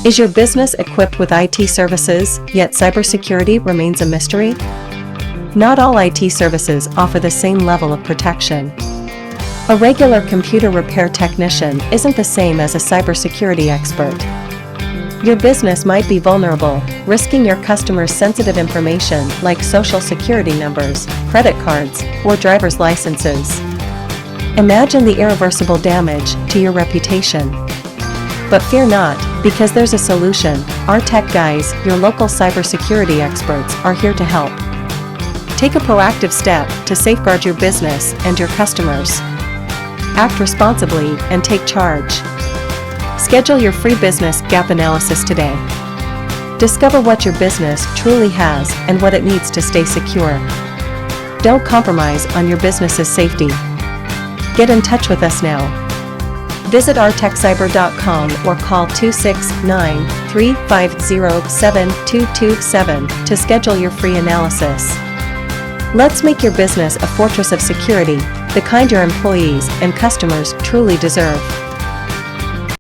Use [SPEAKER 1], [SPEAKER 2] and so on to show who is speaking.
[SPEAKER 1] Is your business equipped with IT services, yet cybersecurity remains a mystery? Not all IT services offer the same level of protection. A regular computer repair technician isn't the same as a cybersecurity expert. Your business might be vulnerable, risking your customers' sensitive information like social security numbers, credit cards, or driver's licenses. Imagine the irreversible damage to your reputation. But fear not, because there's a solution. Our tech guys, your local cybersecurity experts, are here to help. Take a proactive step to safeguard your business and your customers. Act responsibly and take charge. Schedule your free business gap analysis today. Discover what your business truly has and what it needs to stay secure. Don't compromise on your business's safety. Get in touch with us now. Visit ourtechcyber.com or call 269-350-7227 to schedule your free analysis. Let's make your business a fortress of security, the kind your employees and customers truly deserve.